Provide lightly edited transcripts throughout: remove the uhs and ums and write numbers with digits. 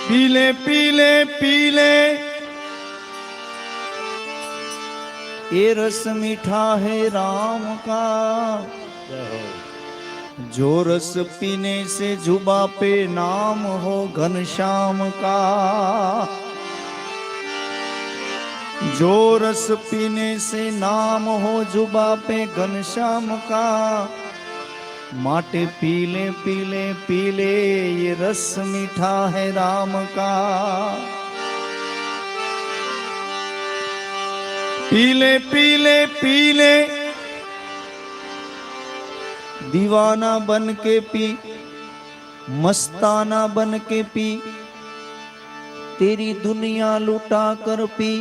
पीले पीले पीले ये रस मीठा है राम का, जो रस पीने से जुबा पे नाम हो घनश्याम का, जो रस पीने से नाम हो जुबा पे घनश्याम का, माटे पीले पीले पीले ये रस मीठा है राम का। पीले पीले पीले दीवाना बन के पी, मस्ताना बन के पी, तेरी दुनिया लुटा कर पी,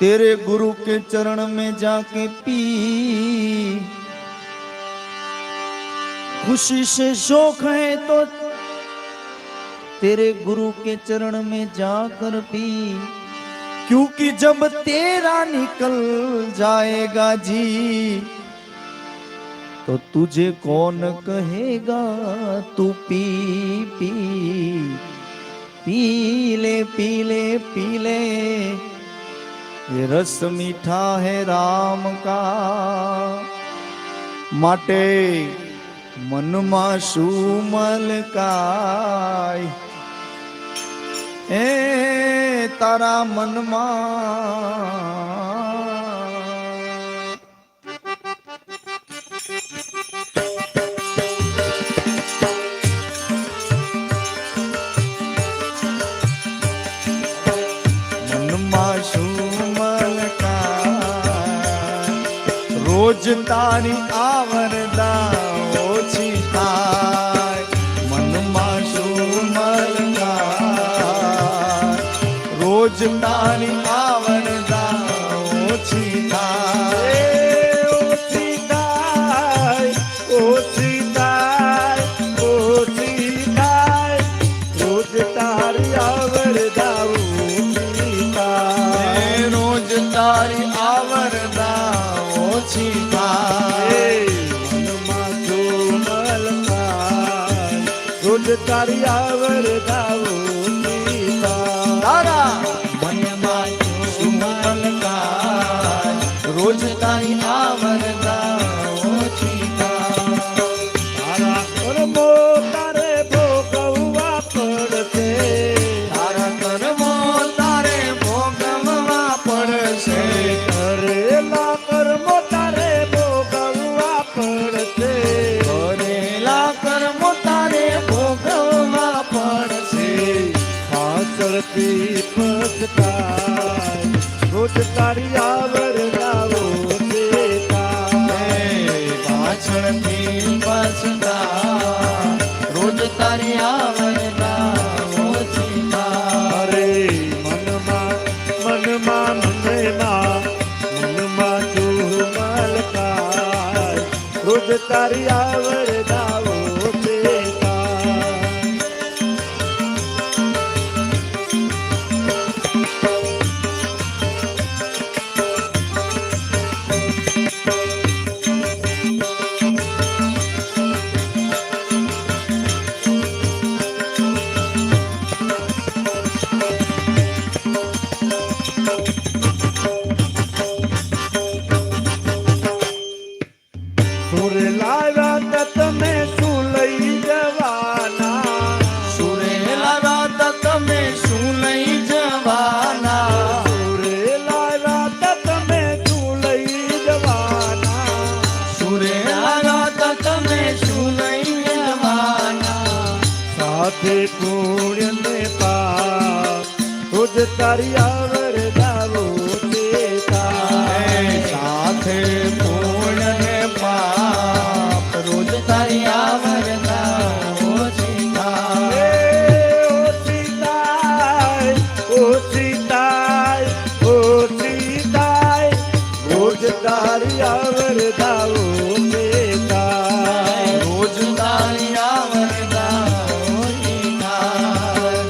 तेरे गुरु के चरण में जाके पी, खुशी से शौक है तो तेरे गुरु के चरण में जाकर पी, क्योंकि जब तेरा निकल जाएगा जी तो तुझे कौन कहेगा तू पी पी। पीले पीले पीले ये रस मीठा है राम का, माटे મનમાં શું મલકાય એ તારા મનમાં। મનમાં શું મલકાય રોજ તારી આવરદા ઓછી થાય, મનમાં શું મલકાય રોજ તારી આવરદા ઓછી થાય, ઓછી થાય ઓછી થાય ઓછી થાય, રોજ તારી આવરદા ઓછી થાય, રોજ તારી આવરદા ઓછી થાય, રોજ તારી આવરદા ઓછી તારા મનમાં શું મલકાય રોજ તારી આવરદા ઓછી તારા કર્મો તારે ભોગવવા પડશે, તારા કર્મો તારે ભોગવવા પડશે, કરેલા કર્મો તારે ભોગવવા પડશે, કરેલા કર્મો તારે ભોગવવા પડશે, પાછળથી પછતાય રોજ તારી આવરદા ઓછી થાય, પાછળથી પછતાય રોજ તારી આવરદા ઓછી થાય, મનમાં મનમાં મનમાં મનમાં તું મલકાય રોજ તારી આવરદા ઓછી થાય। સુરે લાવ્યા તો તમે શું લઈ જવાના, સુરે લાવ્યા તો તમે શું લઈ જવાના, સુરે લાવ્યા તો તમે શું લઈ જવાના, સુરે લાવ્યા તો તમે શું લઈ જવાના, સાથે પુણ્ય ને પાપ રોજ તારી આવરદા ઓછી થાય, સાથે પુણ્ય ને પાપ રોજ તારી આવરદા ઓછી થાય, ઓછી થાય ઓછી થાય ઓછી થાય, રોજ તારી આવરદા ઓછી થાય, રોજ તારી આવરદા ઓછી થાય।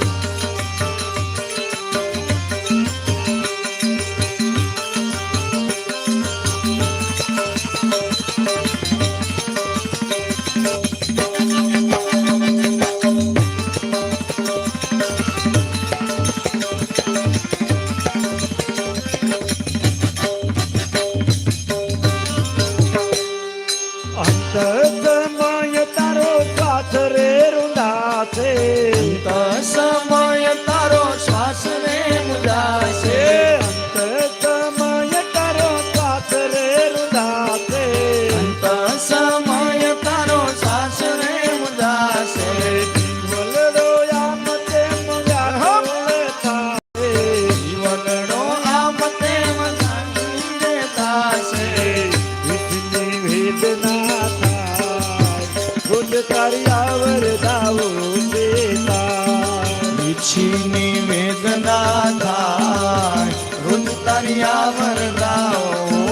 ઓછીની વેદના થાય, રોજ તારી આવરદા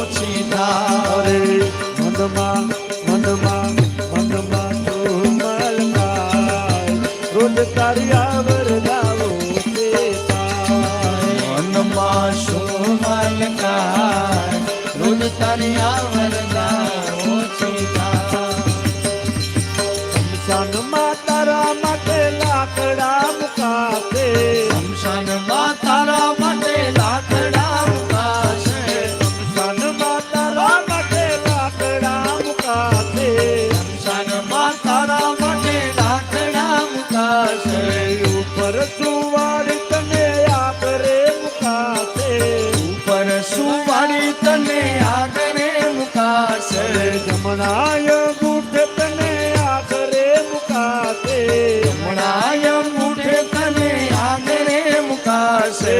ઓછી થાય. મનમાં મનમાં મનમાં ધૂમલ ખાય, રોજ તારી આવરદાઓ તે થાય. મનમાં શોભલ કાય, રોજ તારી આવરદા ઓછી થાય. શમશાનમાં તારા માટે લાકડા મુકાશે, શમશાનમાં તારા માટે લાકડા મુકાશે, શમશાનમાં તારા માટે લાકડા મુકાશે. શમશાનમાં તારા માટે લાકડા મુકાશે. ઉપર સુવાડી તને આખરે મુકાશે, ઉપર સુવાડી તને આગળ મુકાશે. જમણાય ગુઠ તને આખરે મુકાશે, જમણાય મુઠે તને આગળ મુકાશે.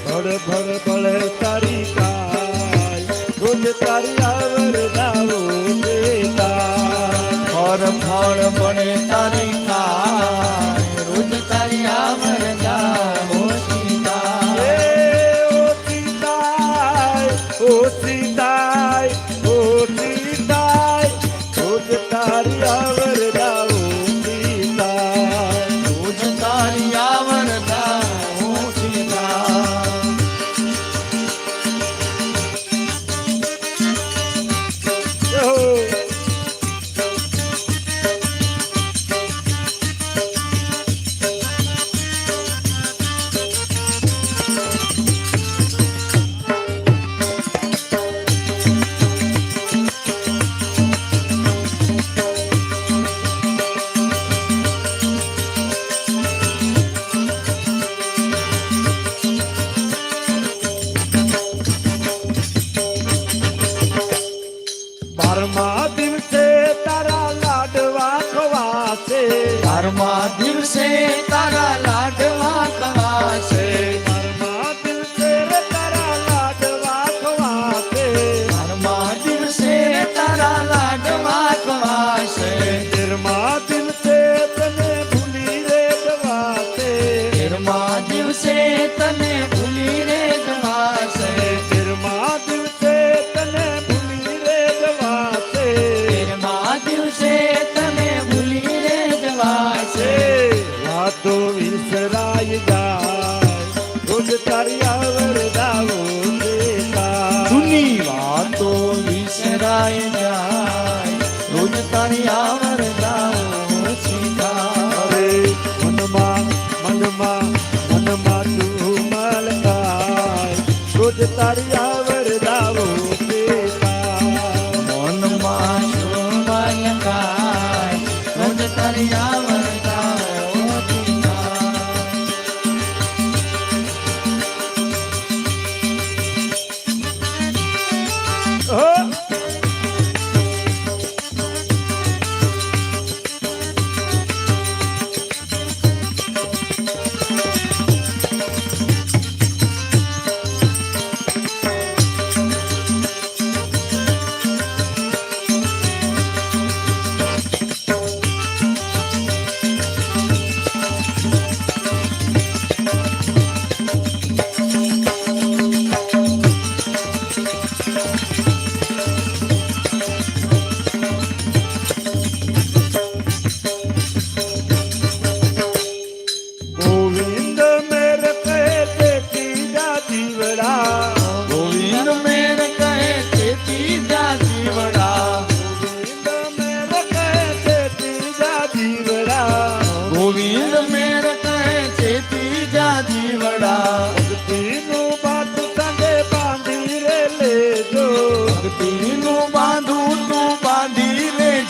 ભળ ભળ ભળ તારી કાય, રોજ તારી આવરદાઓ દેતા. ફળ ફળ બને તારી કાય, રોજ તારી આવરદા ઓછી થાય. ઓછી થાય, ઓછી થાય, ઓછી થાય, રોજ તારી આવરદાઓ દેતા. રોજ તારી આવરદા ઓછી થાય. બારમા દિવસે તારા લાડવા ખવાશે, 12મા દિવસે તારા લાડવા ખવાશે. 12મા દિવસે તારા લાડવા ખવાશે. 12મા દિવસે તારા લાડવા ખવાશે. 13મા દિવસે તને ભૂલી રે જવાશે, 13મા દિવસે તને ભૂલી રે જવાશે. 13મા દિવસે તને ભૂલી રે જવાશે. 13મા દિવસે તને ભૂલી રે જવાશે. વાતો વિસરાઈ જાય, રોજ તારી આવરદાઓ દેતા. જૂની વાતો વિસરાય જાય, રોજ તારી આવરદા ઓછી થાય. અરે મનમાં મનમાં મનમાં તું મલકાય, રોજ તારી આવરદાઓ દેતા. મનમાં શોભન કાય, રોજ તારી આવરદા ઓછી થાય. Oh!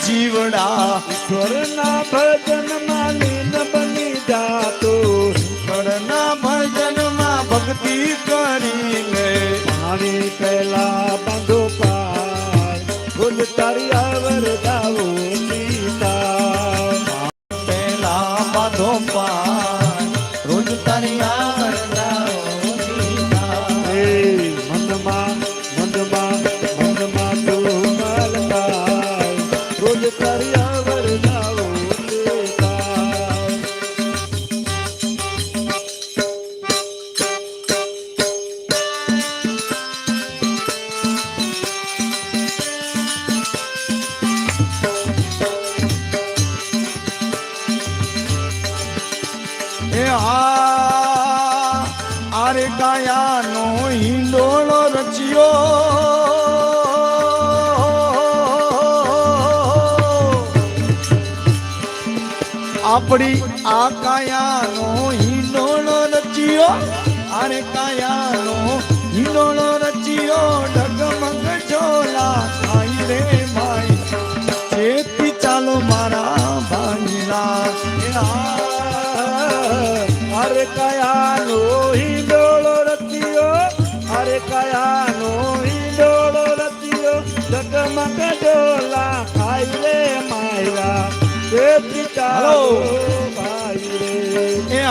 જીવડા ઈશ્વરના ભજનમાં લીન બની જાતો, ઈશ્વરના ભજનમાં ભક્તિ કરીને પાણી પહેલા બાંધો પાય, રોજ તારી આવરદાઓ સીતા. પેલા બાંધો પાય, રોજ તારી આવરદાઓ સીતા. હે મનમાં મનમાં મનમાં તું મલકાય, રોજ તારી આવરદાઓ સીતા. એ આરે કાયાનો હિંડોળો રચ્યો આપણી આ કાયાનો હિંડોળો રચ્યો આરે કાયાનો હિંડોળો રચ્યો ડગમગ ઝોલા ખાઈ રે માઈ જેથી ચાલો મારા ભાંગીલા અરે કયાનો હિંડોળો રચ્યો અરે કયાનો હિંડોળો રચ્યો ડગમગ ઝોલા ખાઈ રે માયલા જેથી ચાલો ભાઈ રે એ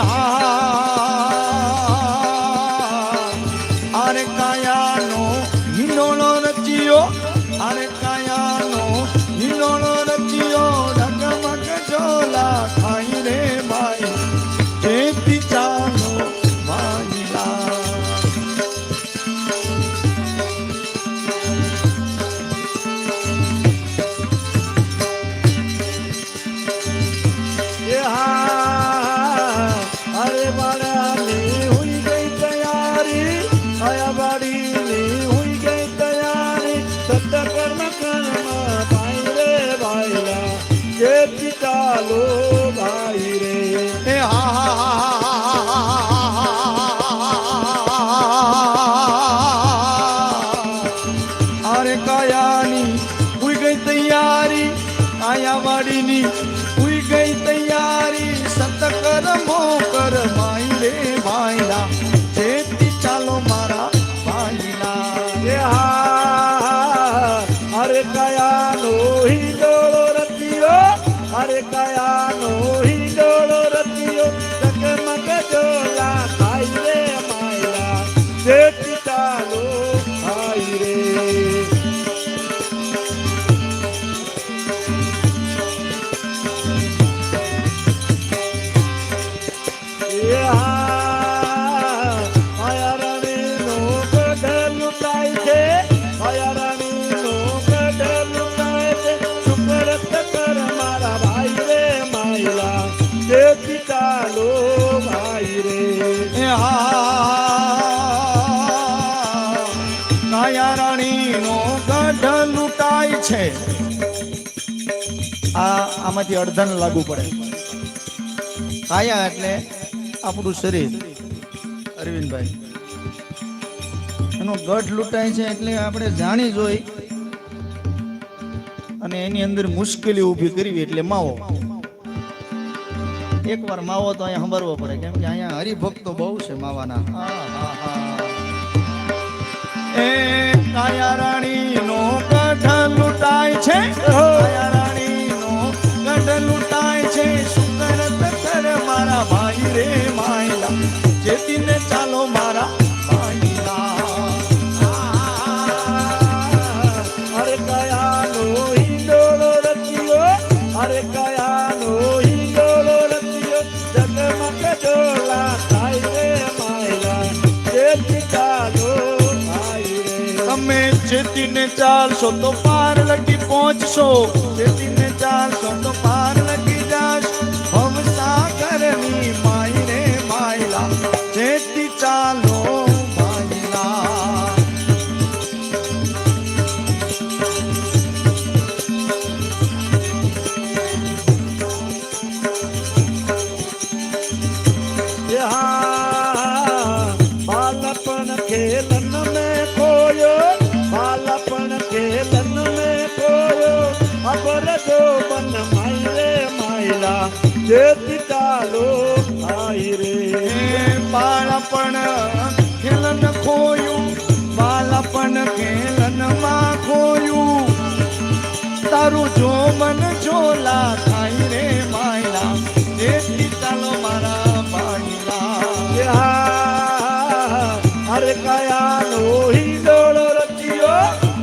આરે કાયાનો હિંડોળો રચ્યો આરે કાયાનો હિંડોળો રચ્યો ડગમગ ઝોલા ખાઈ રે ભાઈ જેથી ચાલો ભાઈલા અરે બાળાની હુઈ ગઈ તૈયારી આયા બાળીની હુઈ ગઈ તૈયારી સત્ય કર્મ કર્મ ભાઈ રે ભાઈલા જેથી ચાલો ભાઈ રે એ આરે કાયાની હુઈ ગઈ તૈયારી આયા વાડીની હુઈ ગઈ તૈયારી સતકર્મો કર માઈ રે ભાઈલા જેથી ચાલો મારા ભાઈલા અરે કયાનો હિંડોળો રચ્યો અરે કયાનો હિંડોળો રચ્યો ડગમગ ઝોલા ખાઈ રે માયલા જેથી ચાલો ભાઈ રે ચાલો ભાઈ રે કાયા રાણીનો ગઢ લૂંટાય છે આમાંથી અડધાને લાગુ પડે કાયા એટલે આપણું શરીર અરવિંદભાઈ એનો ગઢ લૂંટાય છે એટલે આપણે જાણી જોઈ અને એની અંદર મુશ્કેલી ઊભી કરવી એટલે માવો એકવાર માવો તો અહીંયા સંભાળવો પડે કેમ કે અહીંયા હરિભક્તો બહુ છે માવાના એ કાયા રાણીનો ગઢ લૂંટાય છે કાયા રાણીનો ગઢ લૂંટાય છે સુકરત કર મારા ભાઈ રે માયલા જેથી ને ચાલો મારા ભાઈલા અરે કયાનો હિંડોળો રચ્યો અરે કયાનો હિંડોળો રચ્યો ડગમગ ઝોલા ખાઈ રે માયલા જેથી ચાલો ભાઈ રે તમે જેથી ને ચાલશો તો પાર લગી પહોંચશો જેથી ને ચાલશો તો પાર લગી જાશો ભવસાગરની માઈ રે માયલા જેથી ચાલો ભાઈલા बालपन खेलन में खोयो बालपन खेलन में खोयो अबर जो बन मायरे मायला जेती चालो भाई रे બાળપણ ખેલન ખોયું બાળપણ ખેલન માં ખોયું તારું જો મન ઝોલા ખાઈ રે માયલા જેથી ચાલો મારા ભાઈલા અરે કયાનો હિંડોળો રચ્યો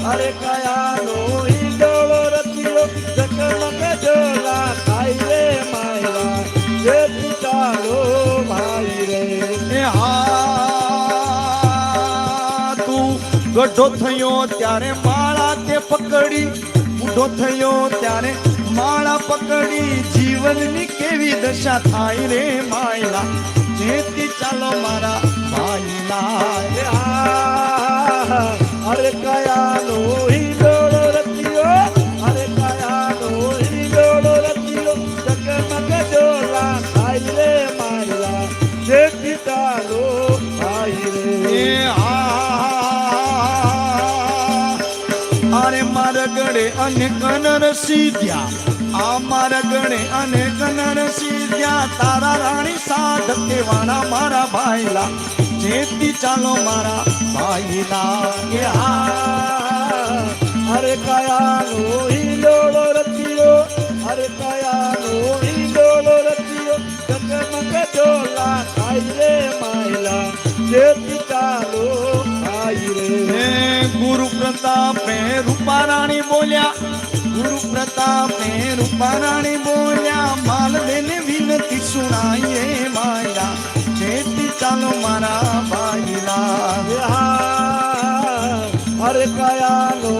અરે કયાનો હિંડોળો રચ્યો ડગમગ ઝોલા ખાઈ રે માયલા જેથી ચાલો ભાઈ રે તું ગઢો થયો ત્યારે માળા તે પકડી બુઢો થયો ત્યારે માળા પકડી જીવનની કેવી દશા થાય રે માયલા જેથી ચાલો મારા ભાઈલા અરે કયાનો હિંડોળો રચ્યો અરે કયાનો હિંડોળો રચ્યો જગમગ ડોલા ખાઈ રે માયલા જેથી ચાલો ખાઈ રે અરે મારા ગળે અને કનર સીધ્યા આ મારા ગળે અને કનર સીધ્યા તારા રાણી સાધ કેવાના મારા ભાઈલા જેથી ચાલો મારા ભાઈલા અરે કયાનો હિંડોળો રચ્યો અરે કયાનો હિંડોળો રચ્યો જગમગ ડોલા ખાઈ રે માયલા જેથી ચાલો ખાઈ રે ગુરુ પ્રતાપે રૂપારાણી બોલ્યા ગુરુ પ્રતાપે રૂપારાણી બોલ્યા માલદેને વિનતી સુણાઈએ માયા જેથી ચાલો મારા ભાઈલા અરે કયાનો